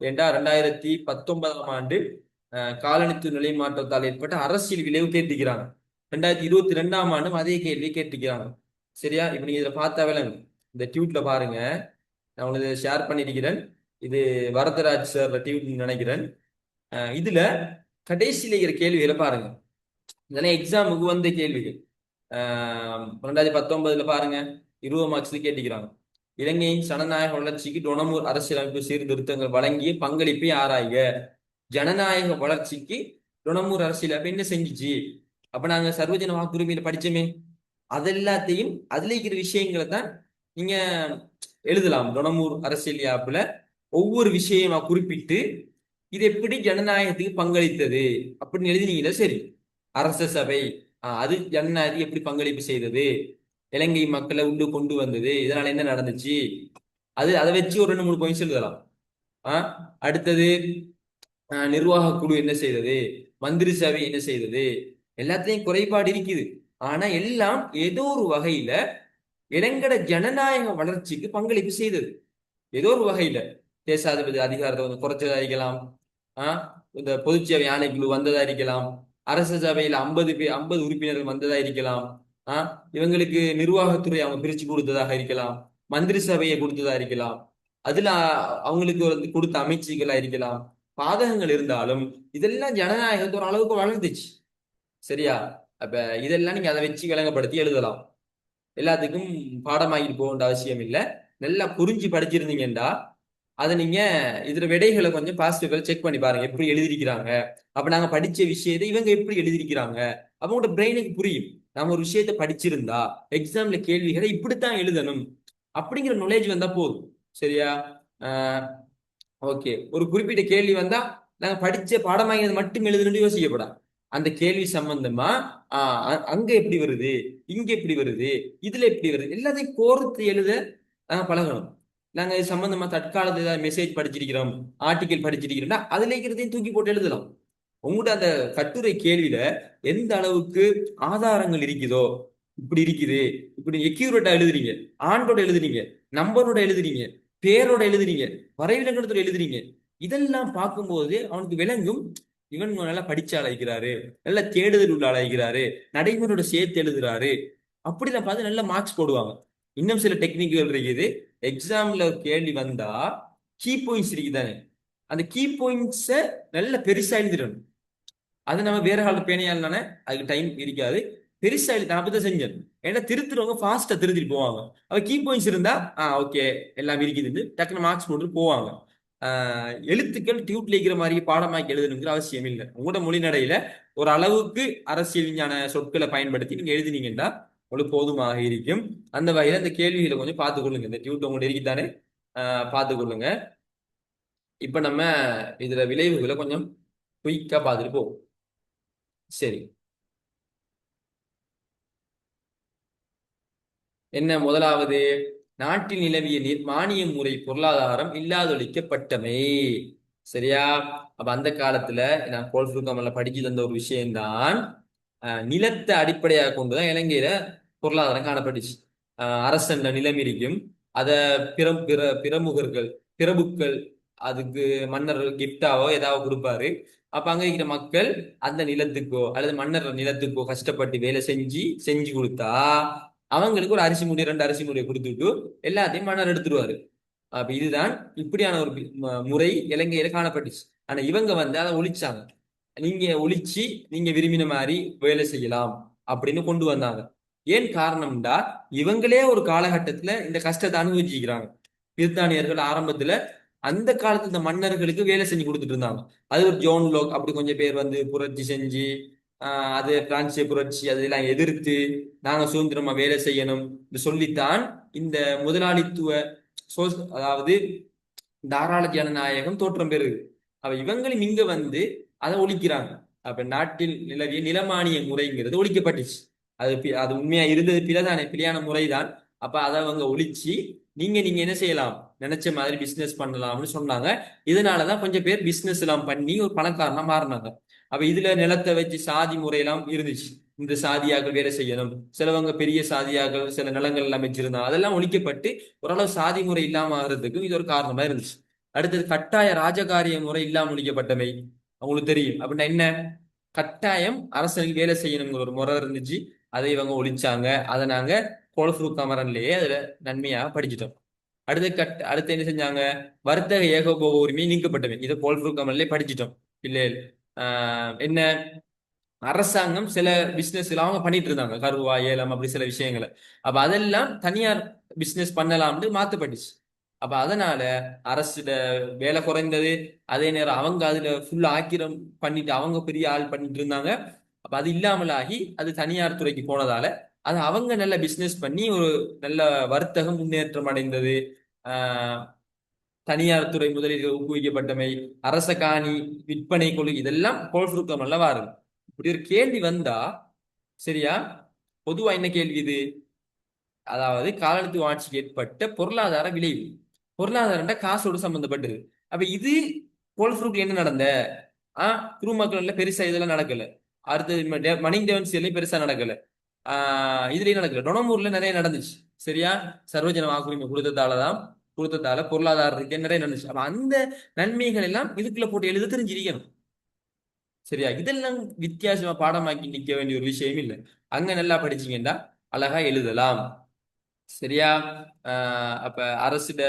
ஏண்டா 2019ஆம் ஆண்டு காலனித்துவ நிலை மாற்றத்தால் ஏற்பட்ட அரசியல் விளைவு கேட்டுக்கிறாங்க. 2022ஆம் ஆண்டும் அதே கேள்வி கேட்டுக்கிறாங்க. சரியா? இப்ப நீங்க இதுல பார்த்தா விளங்கும். இந்த ட்வீட்ல பாருங்க, நான் உங்களுக்கு ஷேர் பண்ணியிருக்கிறேன். இது வரதராஜ் சார் ட்வீட் நினைக்கிறேன். இதுல கடைசியில இருக்கிற கேள்விகளை பாருங்க. இதெல்லாம் எக்ஸாமுக்கு வந்த கேள்விகள். 2019 பாருங்க, 20 மார்க்ஸ் கேட்டுக்கிறாங்க. இலங்கையின் ஜனநாயக வளர்ச்சிக்கு டொனமூர் அரசியலமைப்பு சீர்திருத்தங்கள் வழங்கிய பங்களிப்பை ஆராய்க. ஜனநாயக வளர்ச்சிக்கு டொனமூர் அரசியலமைப்பு என்ன செஞ்சுச்சு? அப்ப நாங்க சர்வஜன வாக்குரிமையில படிச்சோமே, அதெல்லாத்தையும் அதுல இருக்கிற விஷயங்களை தான் நீங்க எழுதலாம். டொனமூர் அரசியல் யாப்புல ஒவ்வொரு விஷயமா குறிப்பிட்டு இது எப்படி ஜனநாயகத்துக்கு பங்களித்தது அப்படின்னு எழுதினீங்களா? சரி. அரச சபை அது ஜனநாயகத்துக்கு எப்படி பங்களிப்பு செய்தது, இலங்கை மக்களை உண்டு கொண்டு வந்தது, இதனால என்ன நடந்துச்சு, அதை வச்சு ஒரு 2 3 பாயிண்ட்ஸ் எழுதலாம். அடுத்தது நிர்வாக குழு என்ன செய்தது, மந்திரி சபை என்ன செய்தது, எல்லாத்தையும் குறைபாடு இருக்குது. ஆனா எல்லாம் ஏதோ ஒரு வகையில இலங்கட ஜனநாயக வளர்ச்சிக்கு பங்களிப்பு செய்தது. ஏதோ ஒரு வகையில தேசாதிபதி அதிகாரத்தை வந்து குறைச்சதா இருக்கலாம். இந்த பொதுச்சேவை ஆணைக்குழு வந்ததா இருக்கலாம். அரச சபையில 50 உறுப்பினர்கள் வந்ததா இருக்கலாம். இவங்களுக்கு நிர்வாகத்துறை அவங்க பிரிச்சு கொடுத்ததாக இருக்கலாம். மந்திரி சபையை கொடுத்ததா இருக்கலாம். அதுல அவங்களுக்கு வந்து கொடுத்த அமைச்சுகளா இருக்கலாம். பாதகங்கள் இருந்தாலும் இதெல்லாம் ஜனநாயகத்தை ஒரு அளவுக்கு வளர்ந்துச்சு. சரியா? அப்ப இதெல்லாம் நீங்க அதை வச்சு விளங்கப்படுத்தி எழுதலாம். எல்லாத்துக்கும் பாடமாகிட்டு போக வேண்டிய அவசியம் இல்லை. நல்லா புரிஞ்சு படிச்சிருந்தீங்கன்னா அதை நீங்க இதுல விடைகளை கொஞ்சம் பாசிட்டிவ் செக் பண்ணி பாருங்க, எப்படி எழுதிருக்கிறாங்க. அப்ப நாங்க படிச்ச விஷயத்தை இவங்க எப்படி எழுதிருக்கிறாங்க, அப்ப உங்களோட பிரெயினுக்கு புரியும். நாம ஒரு விஷயத்த படிச்சிருந்தா எக்ஸாம்ல கேள்விகளை இப்படித்தான் எழுதணும் அப்படிங்கிற நாலேஜ் வந்தா போதும். சரியா? ஓகே. ஒரு குறிப்பிட்ட கேள்வி வந்தா நாங்க படிச்ச பாடமாகிறது மட்டும் எழுதணும்னு யோசிக்கப்படாது. அந்த கேள்வி சம்பந்தமா அங்க எப்படி வருது, இங்க எப்படி வருது, இதுல எப்படி வருது, எல்லாத்தையும் கோர்த்து எழுத நாங்க பழகணும். நாங்க இது சம்பந்தமா தற்காலத்துல ஏதாவது மெசேஜ் படிச்சிருக்கிறோம், ஆர்டிக்கல் படிச்சிருக்கிறோம்னா அதுல இருக்கிறதையும் தூக்கி போட்டு எழுதலாம். உங்கள்கிட்ட அந்த கட்டுரை கேள்வியில எந்த அளவுக்கு ஆதாரங்கள் இருக்குதோ, இப்படி இருக்குது, இப்படி எக்யூரேட்டா எழுதுறீங்க, ஆண்டோட எழுதுறீங்க, நம்பரோட எழுதுறீங்க, பேரோட எழுதுறீங்க, வரைவிலக்கணத்தோட எழுதுறீங்க, இதெல்லாம் பார்க்கும்போது அவனுக்கு விளங்கும். இவன் நல்லா படிச்ச ஆளாகிறாரு, நல்ல தேடுதல் உள்ள ஆளாகிறாரு, நடைமுறையோட சேர்த்து எழுதுறாரு. அப்படிலாம் பார்த்து நல்ல மார்க்ஸ் போடுவாங்க. இன்னும் சில டெக்னிக்குகள் இருக்குது. எக்ஸாம்ல ஒரு கேள்வி வந்தா கீ பாயிண்ட்ஸ் இருக்குதானே, அந்த கீ பாயிண்ட்ஸை நல்ல பெருசா எழுதிடணும். அது நம்ம வேற கால பேணையாளனால அதுக்கு டைம் இருக்காது. பெருசா எழுதி நான் அப்பதான் செஞ்சேன். ஏன்னா திருத்துறவங்க ஃபாஸ்டா திருத்திட்டு போவாங்க. அவ கீ பாயிண்ட்ஸ் இருந்தா ஓகே எல்லாம் இருக்குது டக்குனு மார்க்ஸ் போட்டு போவாங்க. எழுத்துக்கள் டியூட்ல இருக்கிற மாதிரி பாடமாக்கி எழுதணுங்கிற அவசியம் இல்லை. உங்களோட மொழி நடையில ஒரு அளவுக்கு அரசியல் விஞ்ஞான சொற்களை பயன்படுத்தி நீங்க எழுதினீங்கன்னா உங்களுக்கு போதுமாக இருக்கும். அந்த வகையில இந்த கேள்விகளை கொஞ்சம் பார்த்துக்கொள்ளுங்க. இந்த டியூட் உங்கள்ட்ட இருக்குதானே, பார்த்துக்கொள்ளுங்க. இப்ப நம்ம இதுல விளைவுகளை கொஞ்சம் குயிக்கா பார்த்துட்டு போவோம். சரி. என்ன முதலாவது? நாட்டில் நிலவிய மானிய முறை பொருளாதாரம் இல்லாதொழிக்கப்பட்டமை. சரியா? அப்ப அந்த காலத்துல நான் கோல்ஃபுல்கமல்ல படிச்சு தந்த ஒரு விஷயம்தான், நிலத்தை அடிப்படையாக கொண்டுதான் இலங்கையில பொருளாதாரம் காணப்பட்டுச்சு. அரசன் நிலம் இருக்கும். அத பிற பிற பிரமுகர்கள், பிரபுக்கள் அதுக்கு மன்னர் கிஃப்டாவோ ஏதாவது கொடுப்பாரு. அப்ப அங்க இருக்கிற மக்கள் அந்த நிலத்துக்கோ அல்லது மன்னர் நிலத்துக்கோ கஷ்டப்பட்டு வேலை செஞ்சு செஞ்சு கொடுத்தா அவங்களுக்கு ஒரு அரிசி மூட்டை 2 அரிசி மூட்டையை கொடுத்துட்டு எல்லாத்தையும் மன்னர் எடுத்துருவாரு. அப்ப இதுதான் இப்படியான ஒரு முறை இலங்கையில காணப்பட்டுச்சு. ஆனா இவங்க வந்து அதை ஒழிச்சாங்க. நீங்க ஒழிச்சு நீங்க விரும்பின மாதிரி வேலை செய்யலாம் அப்படின்னு கொண்டு வந்தாங்க. ஏன் காரணம்டா, இவங்களே ஒரு காலகட்டத்துல இந்த கஷ்டத்தை அனுபவிச்சுக்கிறாங்க. பிரித்தானியர்கள் ஆரம்பத்துல அந்த காலத்துல இந்த மன்னர்களுக்கு வேலை செஞ்சு கொடுத்துட்டு இருந்தாங்க. அது ஒரு ஜோன் லோக் அப்படி கொஞ்சம் பேர் வந்து புரட்சி செஞ்சு அது பிரான்சிய புரட்சி அதெல்லாம் எதிர்த்து நாங்க சுதந்திரமா வேலை செய்யணும் சொல்லித்தான் இந்த முதலாளித்துவ அதாவது தாராள ஜனநாயகம் தோற்றம் பெறுது. அப்ப இவங்களும் இங்க வந்து அதை ஒழிக்கிறாங்க. அப்ப நாட்டில் நிலவிய நிலமானிய முறைங்கிறது ஒழிக்கப்பட்டுச்சு. அது உண்மையா இருந்தது பிழைதானே, பிழையான முறைதான். அப்ப அதை அவங்க ஒழிச்சு நீங்க நீங்க என்ன செய்யலாம், நினைச்ச மாதிரி பிசினஸ் பண்ணலாம்னு சொன்னாங்க. இதனாலதான் கொஞ்சம் பேர் பிசினஸ் எல்லாம் பண்ணி ஒரு பணக்காரனா மாறினாங்க. அப்ப இதுல நிலத்தை வச்சு சாதி முறையெல்லாம் இருந்துச்சு. இந்த சாதியாக வேலை செய்யணும், சிலவங்க பெரிய சாதியாக சில நிலங்கள் எல்லாம் வச்சிருந்தாங்க, அதெல்லாம் ஒழிக்கப்பட்டு ஓரளவு சாதி முறை இல்லாம ஆகிறதுக்கும் இது ஒரு காரணமா இருந்துச்சு. அடுத்தது கட்டாய ராஜகாரிய முறை இல்லாமல் ஒழிக்கப்பட்டமை. அவங்களுக்கு தெரியும் அப்படின்னா என்ன, கட்டாயம் அரசனுக்கு வேலை செய்யணுங்கிற ஒரு முறை இருந்துச்சு, அதை இவங்க ஒழிச்சாங்க. அதை நாங்க கோல்ஃப்ரூ கமரன்லயே அதுல நன்மையாக படிச்சுட்டோம். அடுத்து என்ன செஞ்சாங்க, வர்த்தக ஏகோபோக உரிமை நீக்கப்பட்டவை. இதை கோல்ஃப்ரூ கமரன்லயே படிச்சுட்டோம். இல்லை என்ன, அரசாங்கம் சில பிசினஸ் அவங்க பண்ணிட்டு இருந்தாங்க, கருவா ஏலம் அப்படி சில விஷயங்களை. அப்ப அதெல்லாம் தனியார் பிசினஸ் பண்ணலாம்னு மாத்தப்பட்டுச்சு. அப்ப அதனால அரசு வேலை குறைந்தது. அதே நேரம் அவங்க அதுல ஃபுல் ஆக்கிரம் பண்ணிட்டு அவங்க பெரிய ஆள் பண்ணிட்டு இருந்தாங்க. அப்ப அது இல்லாமலாகி அது தனியார் துறைக்கு போனதால அது அவங்க நல்ல பிசினஸ் பண்ணி ஒரு நல்ல வர்த்தகம் முன்னேற்றம் அடைந்தது. ஆஹ் தனியார் துறை முதலீடுகள் ஊக்குவிக்கப்பட்டமை, அரச காணி விற்பனை கொள்கை, இதெல்லாம் கோல்ஃப்ரூக்கம் அல்லவா இருக்கு. இப்படி ஒரு கேள்வி வந்தா சரியா, பொதுவா என்ன கேள்வி இது, அதாவது காலனித்துவ ஆட்சிக்கு ஏற்பட்ட பொருளாதார விளைவு. பொருளாதாரம் காசோடு சம்பந்தப்பட்டது. அப்ப இது கோல்ஃப்ரூட்ல என்ன நடந்த, குருமக்கள்ல பெருசா இதெல்லாம் நடக்கல. அடுத்தது மணிங் டெவன்சியர்லயும் பெருசா நடக்கல. இதுலயும் நடக்கல. டொனமூர்ல நிறைய நடந்துச்சு. சரியா, சர்வஜன வாக்குரிமை கொடுத்ததால பொருளாதார ரீதியா நிறைய நடந்துச்சு. அப்ப அந்த நன்மைகள் எல்லாம் இதுக்குள்ள போட்டு எழுத தெரிஞ்சிருக்கணும். சரியா, இதெல்லாம் வித்தியாசமா பாடமாக்கி நிக்க வேண்டிய ஒரு விஷயம் இல்லை. அங்க நல்லா படிச்சீங்கன்னா அழகா எழுதலாம். சரியா, அப்ப அரசிட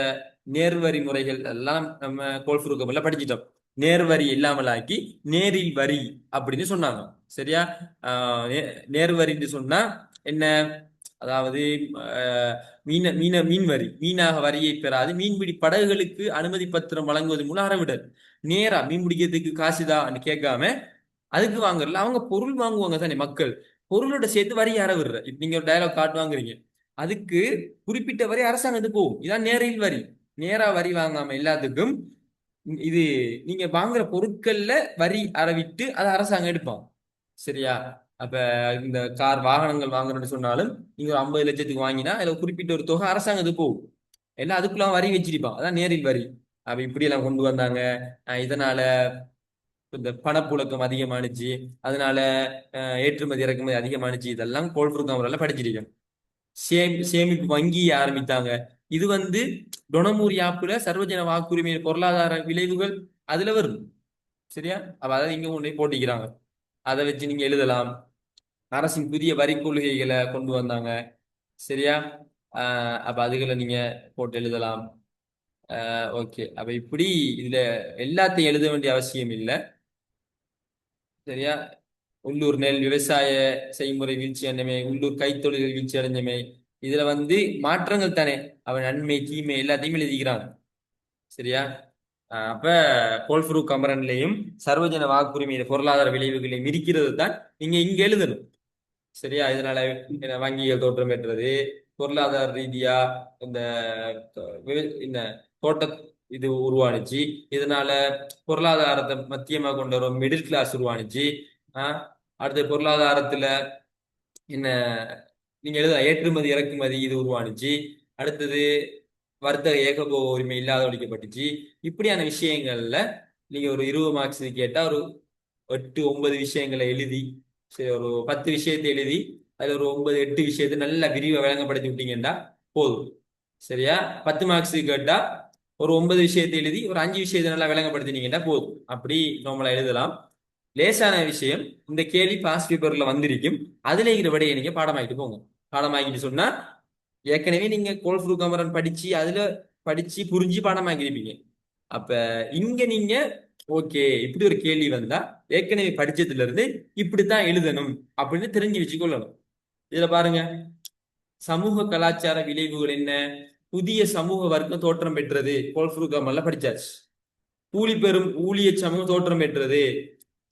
நேர்வரி முறைகள் எல்லாம் நம்ம கோல்ஃபுருக்கம்ல படிச்சிட்டோம். நேர்வரி இல்லாமலாக்கி நேரில் வரி அப்படின்னு சொன்னாங்க. சரியா, நேர்வரின்னு சொன்னா என்ன, அதாவது மீன மீன மீன் வரி, மீனாக வரியை பெறாது மீன்பிடி படகுகளுக்கு அனுமதி பத்திரம் வழங்குவது மூலம் அறவிடல். நேரா மீன் பிடிக்கிறதுக்கு காசுதான் கேட்காம அதுக்கு வாங்குறல, அவங்க பொருள் வாங்குவாங்க தானே மக்கள், பொருளோட சேர்த்து வரி அறவிடுற. இப்ப நீங்க ஒரு டயலாக் காட்டு வாங்குறீங்க, அதுக்கு குறிப்பிட்ட வரி அரசாங்கத்துக்கு போகும். இதான் நேரில் வரி. நேரா வரி வாங்காம எல்லாத்துக்கும் இது நீங்க வாங்குற பொருட்கள்ல வரி அறவிட்டு அதை அரசாங்கம் எடுப்பான். சரியா, அப்ப இந்த கார் வாகனங்கள் வாங்குறேன்னு சொன்னாலும் நீங்க ஒரு 50 லட்சத்துக்கு வாங்கினா அதுல குறிப்பிட்ட ஒரு தொகை அரசாங்கத்துக்கு போகும். எல்லாம் அதுக்குள்ள வரி வச்சிருப்பான். அதான் நேரில் வரி. அப்ப இப்படி எல்லாம் கொண்டு வந்தாங்க. இதனால இந்த பணப்புழக்கம் அதிகமானுச்சு. அதனால ஏற்றுமதி இறக்குமதி அதிகமானுச்சு. இதெல்லாம் கோல்ஃபுருக் அவரால் படிச்சிருக்கேன். சேமிப்பு வங்கி ஆரம்பித்தாங்க. இது டொனமூர் யாப்புல சர்வஜன வாக்குரிமை பொருளாதார விளைவுகள் அதுல வரும். சரியா, அப்ப அதை இங்க கொண்டு போய் போட்டிக்கிறாங்க. அதை வச்சு நீங்க எழுதலாம். அரசின் புதிய வரி கொள்கைகளை கொண்டு வந்தாங்க. சரியா, அப்ப அதுகளை நீங்க போட்டு எழுதலாம். ஓகே, அப்ப இப்படி இதுல எல்லாத்தையும் எழுத வேண்டிய அவசியம் இல்லை. சரியா, உள்ளூர் நெல் விவசாய செய்முறை வீழ்ச்சி அடைஞ்சமை, உள்ளூர் கைத்தொழில்கள் வீழ்ச்சி அடைஞ்சமை, இதுல மாற்றங்கள் தானே, அவன் நன்மை தீமை எல்லாத்தையும் எழுதிக்கிறான். சரியா, அப்ப கோல்ஃப்ரூ கமரன்லையும் சர்வஜன வாக்குரிமை பொருளாதார விளைவுகளை மிதிக்கிறது தான் நீங்க இங்க எழுதணும். சரியா, இதனால வங்கிகள் தோற்றம் பெற்றது, பொருளாதார ரீதியா இந்த இந்த தோட்ட இது உருவானுச்சு. இதனால பொருளாதாரத்தை மத்தியமா கொண்ட ஒரு மிடில் கிளாஸ் உருவானுச்சு. அடுத்த பொருளாதாரத்துல என்ன நீங்க எழுத ஏற்றுமதி இறக்குமதி இது உருவானுச்சு. அடுத்தது வர்த்தக ஏகபோக உரிமை இல்லாத ஒழிக்கப்பட்டுச்சு. இப்படியான விஷயங்கள்ல நீங்க ஒரு 20 மார்க்ஸ் கேட்டா ஒரு 8-9 விஷயங்களை எழுதி, சரி ஒரு 10 விஷயத்தை எழுதி அதுல ஒரு 9-8 விஷயத்தை நல்லா விரிவா விளங்கப்படுத்தி விட்டீங்கன்னா போதும். சரியா, 10 மார்க்ஸ் கேட்டா ஒரு 9 விஷயத்தை எழுதி ஒரு 5 விஷயத்தை நல்லா விளங்கப்படுத்தினீங்கன்னா போதும். அப்படி நம்மள எழுதலாம். லேசான விஷயம். இந்த கேள்வி பாஸ் பேப்பர்ல வந்திருக்கும். அதுல இருக்கிற விடையை நீங்க பாடமாக்கிட்டு போங்க. பாடமாக்கிட்டு சொன்னா ஏற்கனவே நீங்க கோல்ஃப்ரூ கமரன் படிச்சு அதுல படிச்சு புரிஞ்சு பாடமாக்கிருப்பீங்க. அப்ப இங்க நீங்க ஓகே, இப்படி ஒரு கேள்வி வந்தா ஏற்கனவே படிச்சதுல இருந்து இப்படித்தான் எழுதணும் அப்படின்னு தெரிஞ்சு வச்சுக்கொள்ளணும். இதுல பாருங்க, சமூக கலாச்சார விளைவுகள் என்ன, புதிய சமூக வர்க்கம் தோற்றம் பெற்றது, கோல்ஃப்ரூ கமர்ல படிச்சாச்சு. கூலி பெறும் ஊழிய சமூகம் தோற்றம் பெற்றது.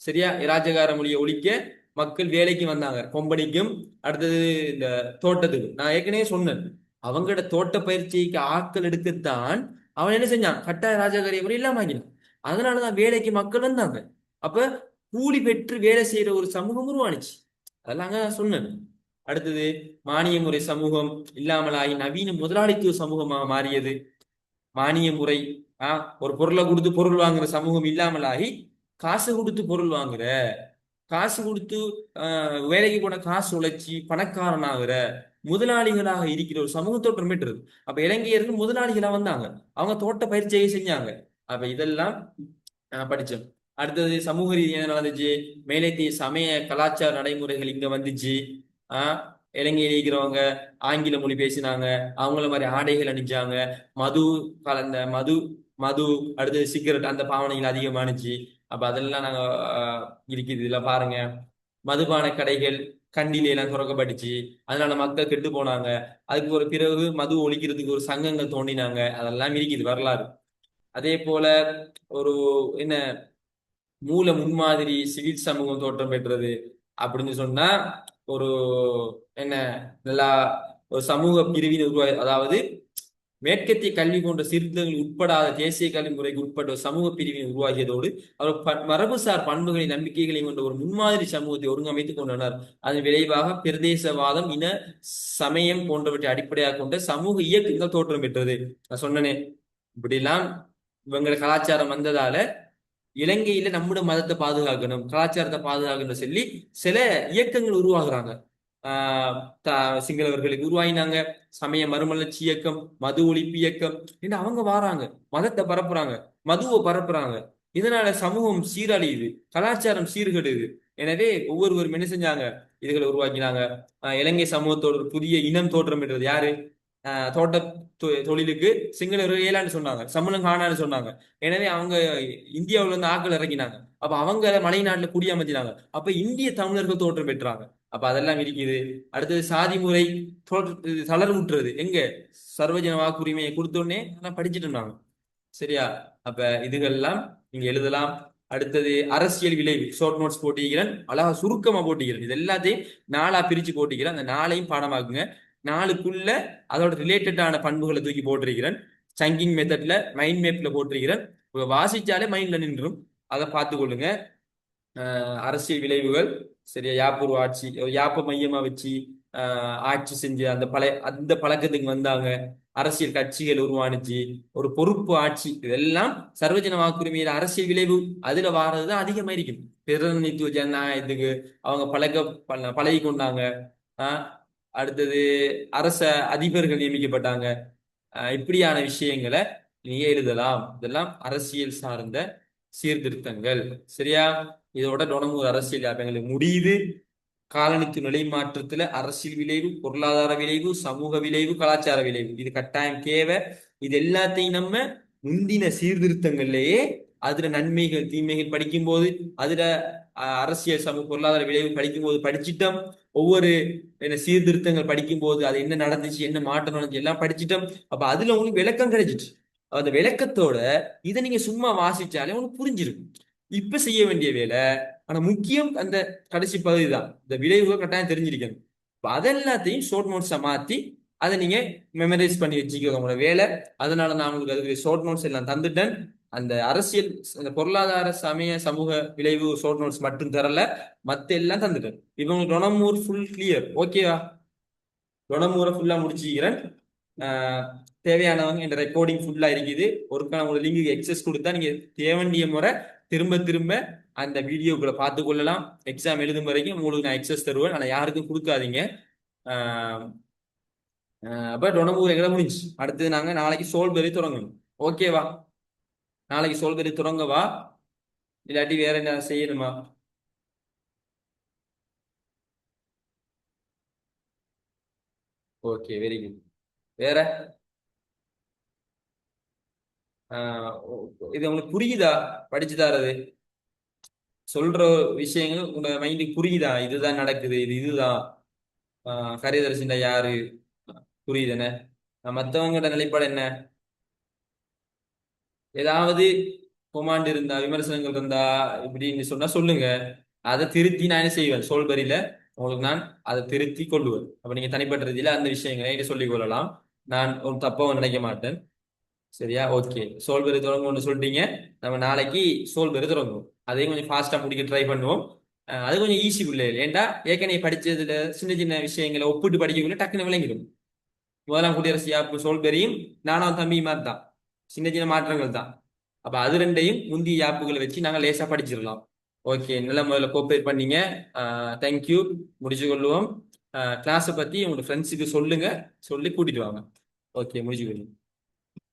சரியா, ராஜகார மொழியை ஒழிக்க மக்கள் வேலைக்கு வந்தாங்க, கொம்பனிக்கும் அடுத்தது இந்த தோட்டத்துக்கும். நான் ஏற்கனவே சொன்னேன், அவங்களோட தோட்ட பயிற்சிக்கு ஆட்கள் எடுக்கத்தான் அவன் என்ன செஞ்சான், கட்டாய ராஜகாரிய முறை இல்லாம ஆகினான். அதனாலதான் வேலைக்கு மக்கள் வந்தாங்க. அப்ப கூலி பெற்று வேலை செய்யற ஒரு சமூகம் உருவானுச்சு. அதெல்லாம் அங்க சொன்னேன். அடுத்தது மானிய முறை சமூகம் இல்லாமலாகி நவீன முதலாளித்துவ சமூகமா மாறியது. மானிய முறை, ஒரு பொருளை கொடுத்து பொருள் வாங்குற சமூகம் இல்லாமலாகி காசு கொடுத்து பொருள் வாங்குற, காசு கொடுத்து வேலைக்கு போன காசு உழைச்சி பணக்காரனாகிற முதலாளிகளாக இருக்கிற ஒரு சமூக தோற்றம் பெற்றது. அப்ப இலங்கையர்கள் முதலாளிகளா வந்தாங்க. அவங்க தோட்ட பயிற்சியை செஞ்சாங்க. அப்ப இதெல்லாம் படிச்சோம். அடுத்தது சமூக ரீதியாக நடந்துச்சு. மேலைத்திய சமய கலாச்சார நடைமுறைகள் இங்க வந்துச்சு. ஆஹ் இலங்கையில் இருக்கிறவங்க ஆங்கில மொழி பேசினாங்க. அவங்கள மாதிரி ஆடைகள் அணிஞ்சாங்க. மது கலந்த மது மது அடுத்தது சிகரெட் அந்த பாவனைகள் அதிகமானுச்சு. அப்ப அதெல்லாம் நாங்க இருக்குது. இதுல பாருங்க, மதுபான கடைகள் கண்டில எல்லாம் திறக்கப்பட்டுச்சு. அதனால மக்கள் கெட்டு போனாங்க. அதுக்கு ஒரு பிறகு மது ஒழிக்கிறதுக்கு ஒரு சங்கங்கள் தோண்டினாங்க. அதெல்லாம் இருக்குது வரலாறு. அதே போல ஒரு என்ன மூல முன்மாதிரி சிவில் சமூகம் தோற்றம் பெற்றது அப்படின்னு சொன்னா, ஒரு என்ன நல்லா ஒரு சமூக பிரிவினை உருவாய், அதாவது மேற்கத்திய கல்வி போன்ற சீர்திருத்தங்கள் உட்படாத தேசிய கல்வி முறைக்கு உட்பட்ட ஒரு சமூக பிரிவினை உருவாகியதோடு அவர் மரபுசார் பண்புகளை நம்பிக்கைகளையும் கொண்ட ஒரு முன்மாதிரி சமூகத்தை ஒருங்கமைத்துக் கொண்டனர். அதன் விளைவாக பிரதேசவாதம், இன, சமயம் போன்றவற்றை அடிப்படையாக கொண்ட சமூக இயக்கங்கள் தோற்றம் பெற்றது. நான் சொன்னனே, இப்படிலாம் இவங்க கலாச்சாரம் வந்ததால இலங்கையில நம்முடைய மதத்தை பாதுகாக்கணும், கலாச்சாரத்தை பாதுகாக்கணும்னு சொல்லி சில இயக்கங்கள் உருவாகுறாங்க. சிங்களவர்களுக்கு உருவாயினாங்க. சமய மறுமலர்ச்சி இயக்கம், மது ஒழிப்பு இயக்கம் என்று அவங்க வாராங்க. மதத்தை பரப்புறாங்க, மதுவை பரப்புறாங்க. இதனால சமூகம் சீரழியுது, கலாச்சாரம் சீர்கெடுது. எனவே ஒவ்வொருவரும் என்ன செஞ்சாங்க, இதுகளை உருவாக்கினாங்க. இலங்கை சமூகத்தோட ஒரு புதிய இனம் தோற்றம் பெற்றது. யாரு? தோட்ட தொழிலுக்கு சிங்களர்கள் ஏலான்னு சொன்னாங்க, சம்பளம் காணான்னு சொன்னாங்க. எனவே அவங்க இந்தியாவுல இருந்து ஆட்கள் இறங்கினாங்க. அப்ப அவங்க மலை நாட்டுல குடியமர்த்தினாங்க. அப்ப இந்திய தமிழர்கள் தோற்றம் பெற்றாங்க. அப்ப அதெல்லாம் இருக்குது. அடுத்தது சாதி முறை தளர்வுற்றது. எங்க சர்வஜன வாக்குரிமையை கொடுத்தோடனே நான் படிச்சுட்டு இருந்தாங்க. சரியா? அப்ப இதுகள்லாம் நீங்க எழுதலாம். அடுத்தது அரசியல் விளைவு ஷார்ட் நோட்ஸ் போட்டிக்கிறேன், அழகா சுருக்கமா போட்டிக்கிறேன். இது எல்லாத்தையும் நாளா பிரிச்சு போட்டிக்கிறேன். அந்த நாளையும் பாடமாக்குங்க. நாளுக்குள்ள அதோட ரிலேட்டடான பண்புகளை தூக்கி போட்டிருக்கிறேன். சங்கிங் மெத்தட்ல மைண்ட் மேப்ல போட்டிருக்கிறேன். வாசிச்சாலே மைண்ட்ல நின்றும். அதை பார்த்து கொள்ளுங்க. அரசியல் விளைவுகள், சரியா? யாப்பூர் ஆட்சி, யாப்ப மையமா வச்சு ஆட்சி செஞ்சு அந்த பழக்கத்துக்கு வந்தாங்க. அரசியல் கட்சிகள் உருவானுச்சு, ஒரு பொறுப்பு ஆட்சி. இதெல்லாம் சர்வஜன வாக்குரிமையில அரசியல் விளைவு அதுல வாரதுதான் அதிகமா இருக்கும். பிரதிநிதித்துவ ஜனநாயகத்துக்கு அவங்க பழகி கொண்டாங்க. அடுத்தது அரச அதிபர்கள் நியமிக்கப்பட்டாங்க. இப்படியான விஷயங்களை நீங்க எழுதலாம். இதெல்லாம் அரசியல் சார்ந்த சீர்திருத்தங்கள். சரியா? இதோட டொனமூர் அரசியல் எங்களுக்கு முடியுது. காலனித்து நிலை மாற்றத்துல அரசியல் விளைவு, பொருளாதார விளைவு, சமூக விளைவு, கலாச்சார விளைவு, இது கட்டாயம் தேவை. இது எல்லாத்தையும் நம்ம முந்தின சீர்திருத்தங்கள்லயே அதுல நன்மைகள் தீமைகள் படிக்கும் போது, அதுல அரசியல் சமூக பொருளாதார விளைவு படிக்கும் போது படிச்சிட்டோம். ஒவ்வொரு என்ன சீர்திருத்தங்கள் படிக்கும் போது அது என்ன நடந்துச்சு, என்ன மாற்றம் நடந்துச்சு எல்லாம் படிச்சிட்டோம். அப்ப அதுல உங்களுக்கு விளக்கம் கிடைச்சிட்டு, அந்த விளக்கத்தோட இதை நீங்க சும்மா வாசிச்சாலே உங்களுக்கு புரிஞ்சிருக்கும். இப்ப செய்ய வேண்டிய வேலை, ஆனா முக்கியம் அந்த கடைசி பகுதி தான். இந்த விளைவுகள் கட்டாயம் தெரிஞ்சிருக்கணும். அதெல்லாத்தையும் ஷார்ட் நோட்ஸை மாத்தி அதை நீங்க மெமரைஸ் பண்ணி வச்சுக்கோங்க உங்களோட வேலை. அதனால நான் உங்களுக்கு அதுக்கு ஷார்ட் நோட்ஸ் எல்லாம் தந்துட்டேன். அந்த அரசியல், அந்த பொருளாதார சமய சமூக விளைவு ஷார்ட் நோட்ஸ் மட்டும் தரல, மத்த எல்லாம் தந்துட்டேன். இப்போ உங்களுக்கு டொனமூர் ஃபுல் கிளியர். ஓகேவா? டொனமூரை ஃபுல்லா முடிச்சுக்கிறேன். தேவையானவங்க இந்த ரெக்கார்டிங் ஃபுல்லா இருக்குது. ஒருக்கான உங்களுக்கு லிங்க் எக்ஸஸ் கொடுத்தா நீங்க தேவண்டிய முறை திரும்ப திரும்ப அந்த வீடியோக்களை பார்த்து கொள்ளலாம். எக்ஸாம் எழுதும் வரைக்கும் உங்களுக்கு நான் எக்ஸஸ் தருவேன். ஆனா யாருக்கும் கொடுக்காதீங்க. அப்ப டொனமூர் எங்களை முடிஞ்சு. அடுத்து நாங்க நாளைக்கு சோல்பெரி தொடங்கணும். ஓகேவா? நாளைக்கு சோல்பெரி தொடங்கவா, இல்லாட்டி வேற என்ன செய்யணுமா? Okay, very good. வேற இது உங்களுக்கு புரியுதா? படிச்சு தரது சொல்ற விஷயங்கள் உங்க மைண்டுக்கு புரியுதா? இதுதான் நடக்குது, இதுதான் கரியதர்சிண்டா யாரு, புரியுதுன்னு? மற்றவங்களோட நிலைப்பாடு என்ன? ஏதாவது கொமாண்ட் இருந்தா, விமர்சனங்கள் இருந்தா, இப்படின்னு சொன்னா சொல்லுங்க. அதை திருத்தி நான் என்ன செய்வேன், சோல்பரியில உங்களுக்கு நான் அதை திருத்தி கொள்ளுவேன். அப்ப நீங்க தனிப்பட்ட ரீதியில அந்த விஷயங்களை என்கிட்ட சொல்லிக் கொள்ளலாம். நான் ஒரு தப்பாவும் நினைக்க மாட்டேன். சரியா? ஓகே, சோல்பெரி தொடங்கும்னு சொல்லிட்டீங்க. நம்ம நாளைக்கு சோல்பெரி தொடங்குவோம். அதையும் கொஞ்சம் ஃபாஸ்டா முடிக்க ட்ரை பண்ணுவோம். அது கொஞ்சம் ஈஸி பிள்ளைகள். ஏன்டா ஏற்கனவே படிச்சதுல சின்ன சின்ன விஷயங்களை ஒப்பிட்டு படிக்கக்குள்ள டக்குன்னு விளங்கிடும். முதலாம் குடியரசு யாப்பு சோல்பெரியும் நானும் தம்பி மாதிரி தான், சின்ன சின்ன மாற்றங்கள் தான். அப்ப அது ரெண்டையும் முந்தைய யாப்புகளை வச்சு நாங்க லேசா படிச்சிடலாம். ஓகே, நல்ல முதல்ல கோஆப்ரேட் பண்ணீங்க. தேங்க்யூ. முடிச்சு கொள்ளுவோம். கிளாஸை பத்தி உங்க ஃப்ரெண்ட்ஸுக்கு சொல்லுங்க, சொல்லி கூட்டிட்டு வாங்க. ஓகே, முடிச்சு கொள்ளுங்க.